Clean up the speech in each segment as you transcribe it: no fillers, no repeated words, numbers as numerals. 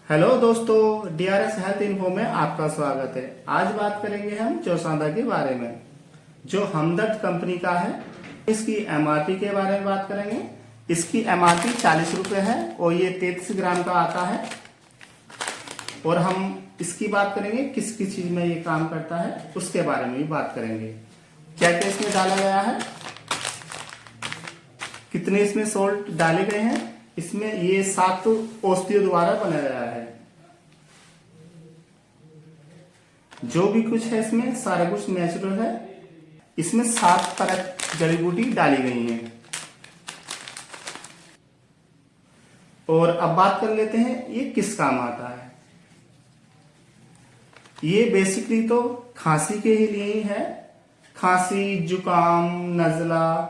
Hello दोस्तों, DRS health info में आपका स्वागत है। आज बात करेंगे हम चौसांदा के बारे में, जो हमदर्द कंपनी का है। इसकी एमआरपी के बारे में बात करेंगे। इसकी एमआरपी 40 रुपए है और ये 33 ग्राम का आता है। और हम इसकी बात करेंगे किस किस चीज में ये काम करता है, उसके बारे में भी बात करेंगे। क्या क्या इसमें डाला गया है, कितने इसमें सोल्ट डाले गए हैं। इसमें ये 7 औषधियों द्वारा बनाया गया है। जो भी कुछ है इसमें सारा कुछ नेचुरल है। इसमें 7 तरह जड़ी बूटी डाली गई हैं। और अब बात कर लेते हैं ये किस काम आता है। ये बेसिकली तो खांसी के ही लिए ही है। खांसी, जुकाम, नजला,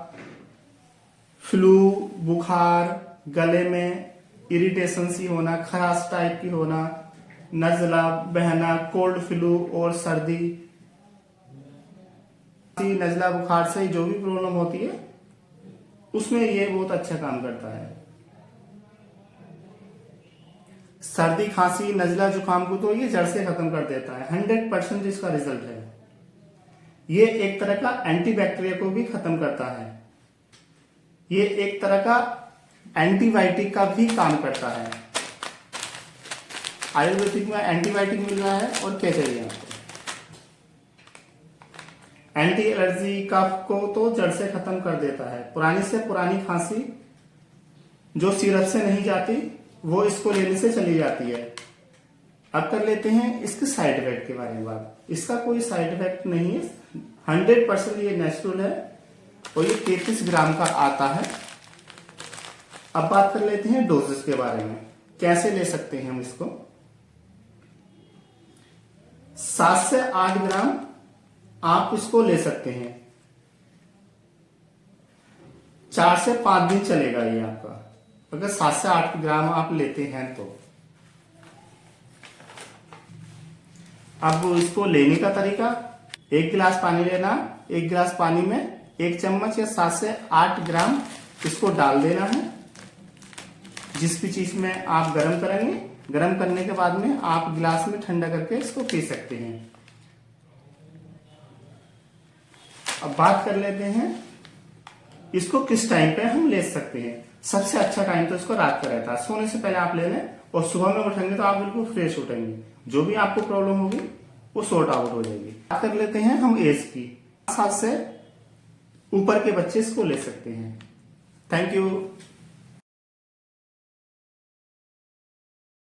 फ्लू, बुखार, गले में इरिटेशन सी होना, खराश टाइप की होना, नजला बहना, कोल्ड फ्लू और सर्दी, नजला बुखार से जो भी प्रॉब्लम होती है उसमें ये बहुत अच्छा काम करता है। सर्दी, खांसी, नजला, जुकाम को तो ये जड़ से खत्म कर देता है। 100% इसका रिजल्ट है। ये एक तरह का एंटीबैक्टीरिया को भी खत्म करता है। ये एक तरह का एंटीबायोटिक का भी काम करता है। आयुर्वेदिक में एंटीबायोटिक मिल रहा है और क्या चाहिए आपको। एंटी एलर्जी, कफ को तो जड़ से खत्म कर देता है। पुरानी से पुरानी खांसी जो सिरप से नहीं जाती वो इसको लेने से चली जाती है। अब कर लेते हैं इसके साइड इफेक्ट के बारे में बात। इसका कोई साइड इफेक्ट नहीं है। 100% ये नेचुरल है और ये 33 ग्राम का आता है। अब बात कर लेते हैं डोजेस के बारे में, कैसे ले सकते हैं हम इसको। 7 से 8 ग्राम आप इसको ले सकते हैं। 4 से 5 दिन चलेगा ये आपका, अगर 7 से 8 ग्राम आप लेते हैं तो। अब इसको लेने का तरीका, 1 गिलास पानी लेना। 1 गिलास पानी में 1 चम्मच या 7 से 8 ग्राम इसको डाल देना है। जिस भी चीज में आप गर्म करेंगे, गर्म करने के बाद में आप गिलास में ठंडा करके इसको पी सकते हैं। अब बात कर लेते हैं इसको किस टाइम पे हम ले सकते हैं। सबसे अच्छा टाइम तो इसको रात का रहता है। सोने से पहले आप ले लें और सुबह में उठेंगे तो आप बिल्कुल फ्रेश उठेंगे। जो भी आपको प्रॉब्लम होगी वो सॉर्ट आउट हो जाएगी। बात कर लेते हैं हम एज की। 7 से ऊपर के बच्चे इसको ले सकते हैं। Thank you.